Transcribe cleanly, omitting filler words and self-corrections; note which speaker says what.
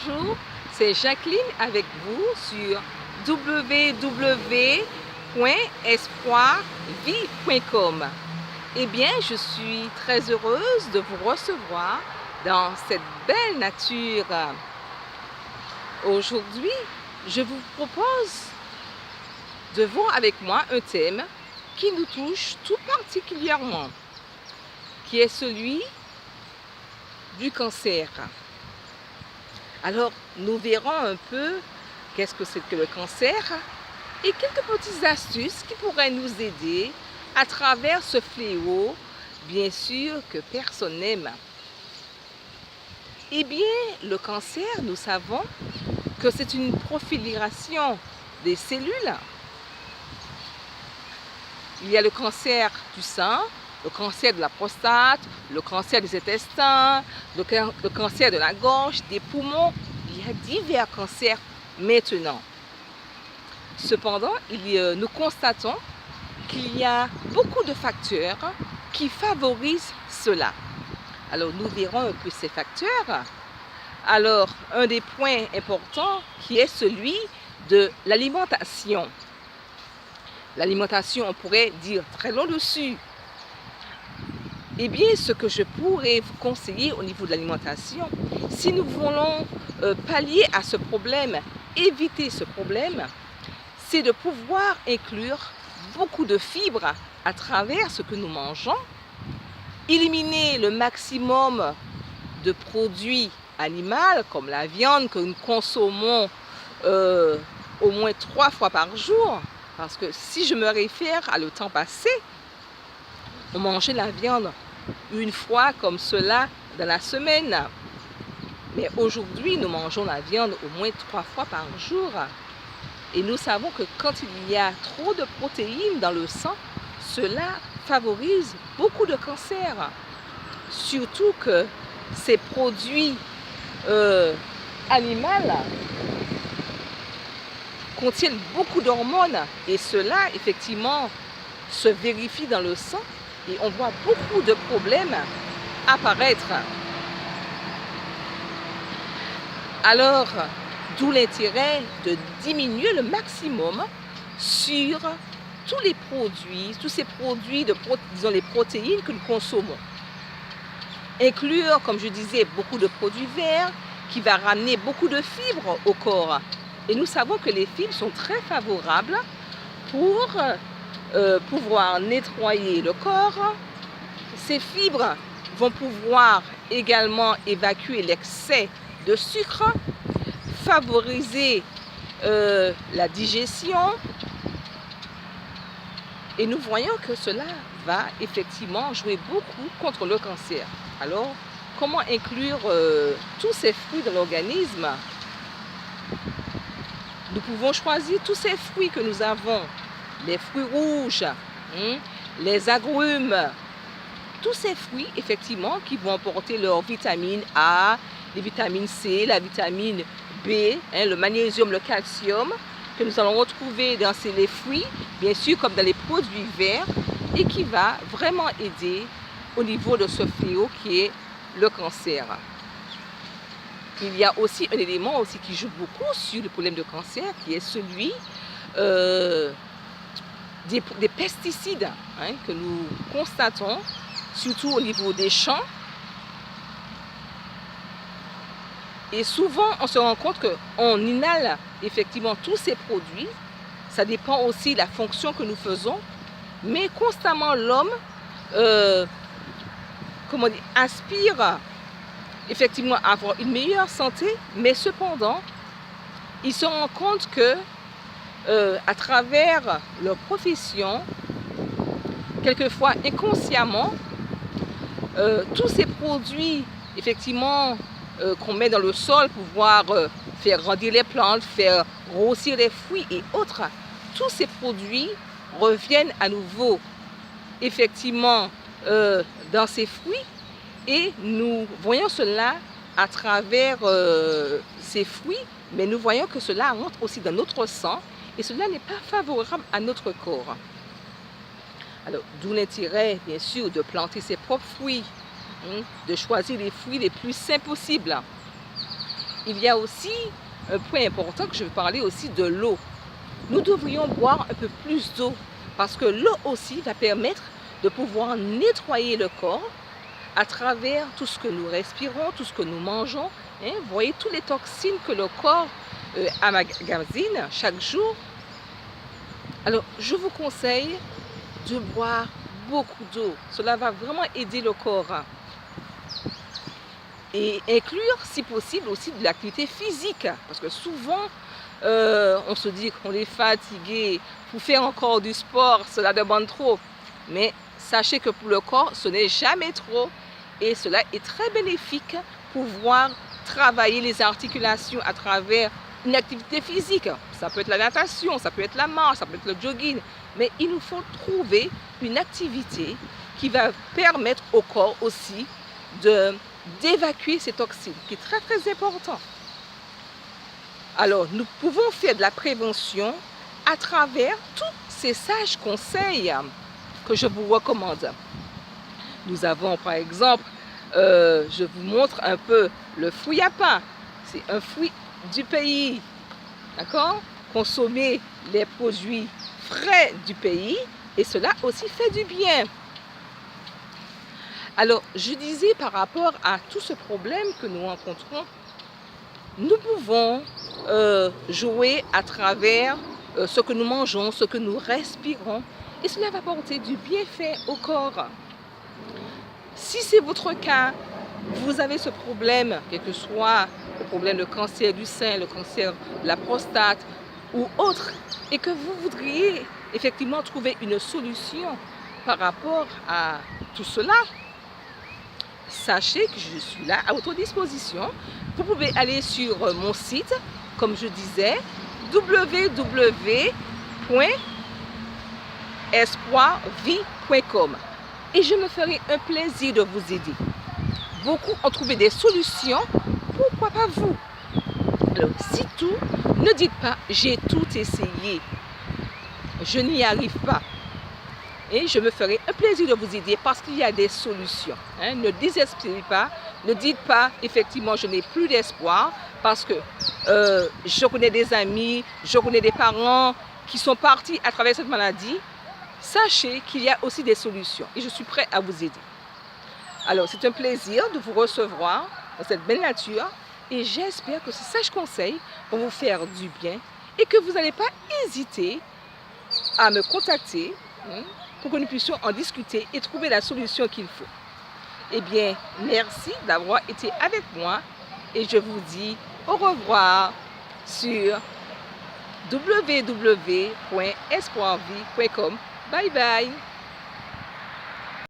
Speaker 1: Bonjour, c'est Jacqueline avec vous sur www.espoirvie.com. Eh bien, je suis très heureuse de vous recevoir dans cette belle nature. Aujourd'hui, je vous propose de voir avec moi un thème qui nous touche tout particulièrement, qui est celui du cancer. Alors, nous verrons un peu qu'est-ce que c'est que le cancer et quelques petites astuces qui pourraient nous aider à travers ce fléau, bien sûr, que personne n'aime. Eh bien, le cancer, nous savons que c'est une prolifération des cellules. Il y a le cancer du sein, le cancer de la prostate, le cancer des intestins, le cancer de la gorge, des poumons. Il y a divers cancers maintenant. Cependant, nous constatons qu'il y a beaucoup de facteurs qui favorisent cela. Alors, nous verrons un peu ces facteurs. Alors, un des points importants qui est celui de l'alimentation. L'alimentation, on pourrait dire très long dessus. Eh bien, ce que je pourrais vous conseiller au niveau de l'alimentation, si nous voulons pallier à ce problème, éviter ce problème, c'est de pouvoir inclure beaucoup de fibres à travers ce que nous mangeons, éliminer le maximum de produits animaux comme la viande que nous consommons au moins 3 fois par jour, parce que si je me réfère à le temps passé, on mangeait la viande une fois comme cela dans la semaine. Mais aujourd'hui, nous mangeons la viande au moins 3 fois par jour. Et nous savons que quand il y a trop de protéines dans le sang, cela favorise beaucoup de cancers. Surtout que ces produits animaux contiennent beaucoup d'hormones. Et cela, effectivement, se vérifie dans le sang. Et on voit beaucoup de problèmes apparaître. Alors, d'où l'intérêt de diminuer le maximum sur tous les produits, tous ces produits, disons les protéines que nous consommons. Inclure, comme je disais, beaucoup de produits verts qui va ramener beaucoup de fibres au corps. Et nous savons que les fibres sont très favorables pour pouvoir nettoyer le corps. Ces fibres vont pouvoir également évacuer l'excès de sucre, favoriser la digestion. Et nous voyons que cela va effectivement jouer beaucoup contre le cancer. Alors, comment inclure tous ces fruits dans l'organisme? Nous pouvons choisir tous ces fruits que nous avons. Les fruits rouges, les agrumes, tous ces fruits, effectivement, qui vont apporter leur vitamine A, les vitamines C, la vitamine B, le magnésium, le calcium, que nous allons retrouver dans les fruits, bien sûr, comme dans les produits verts, et qui va vraiment aider au niveau de ce fléau qui est le cancer. Il y a aussi un élément aussi qui joue beaucoup sur le problème de cancer, qui est celui des pesticides que nous constatons, surtout au niveau des champs. Et souvent, on se rend compte qu'on inhale effectivement tous ces produits. Ça dépend aussi de la fonction que nous faisons. Mais constamment, l'homme aspire effectivement à avoir une meilleure santé. Mais cependant, il se rend compte que à travers leur profession, quelquefois inconsciemment, tous ces produits, effectivement, qu'on met dans le sol pour pouvoir faire grandir les plantes, faire grossir les fruits et autres, tous ces produits reviennent à nouveau, effectivement, dans ces fruits. Et nous voyons cela à travers ces fruits, mais nous voyons que cela rentre aussi dans notre sang. Et cela n'est pas favorable à notre corps. Alors, d'où l'intérêt, bien sûr, de planter ses propres fruits, de choisir les fruits les plus sains possibles. il y a aussi un point important que je veux parler aussi de l'eau. Nous devrions boire un peu plus d'eau parce que l'eau aussi va permettre de pouvoir nettoyer le corps à travers tout ce que nous respirons, tout ce que nous mangeons. Hein. Vous voyez toutes les toxines que le corps emmagasine chaque jour. Alors, je vous conseille de boire beaucoup d'eau. Cela va vraiment aider le corps. Et inclure, si possible, aussi de l'activité physique. Parce que souvent, on se dit qu'on est fatigué. Pour faire encore du sport, cela demande trop. Mais sachez que pour le corps, ce n'est jamais trop. Et cela est très bénéfique pour pouvoir travailler les articulations à travers une activité physique. Ça peut être la natation, ça peut être la marche, ça peut être le jogging. Mais il nous faut trouver une activité qui va permettre au corps aussi d'évacuer ces toxines, qui est très très important. Alors, nous pouvons faire de la prévention à travers tous ces sages conseils que je vous recommande. Nous avons par exemple, je vous montre un peu le fruit à pain. C'est un fruit du pays, d'accord? Consommer les produits frais du pays et cela aussi fait du bien. Alors, je disais par rapport à tout ce problème que nous rencontrons, nous pouvons jouer à travers ce que nous mangeons, ce que nous respirons, et cela va apporter du bienfait au corps. Si c'est votre cas, vous avez ce problème, quel que soit le problème de cancer du sein, le cancer de la prostate ou autre, et que vous voudriez effectivement trouver une solution par rapport à tout cela, sachez que je suis là à votre disposition. Vous pouvez aller sur mon site, comme je disais, www.espoirvie.com et je me ferai un plaisir de vous aider. Beaucoup ont trouvé des solutions, pourquoi pas vous? Alors, si tout, ne dites pas j'ai tout essayé, je n'y arrive pas. Et je me ferai un plaisir de vous aider parce qu'il y a des solutions. Hein. Ne désespérez pas, ne dites pas effectivement je n'ai plus d'espoir parce que je connais des amis, je connais des parents qui sont partis à travers cette maladie. Sachez qu'il y a aussi des solutions et je suis prêt à vous aider. Alors c'est un plaisir de vous recevoir dans cette belle nature et j'espère que ces sages conseils vont vous faire du bien et que vous n'allez pas hésiter à me contacter pour que nous puissions en discuter et trouver la solution qu'il faut. Eh bien, merci d'avoir été avec moi et je vous dis au revoir sur www.espoirvie.com. Bye bye!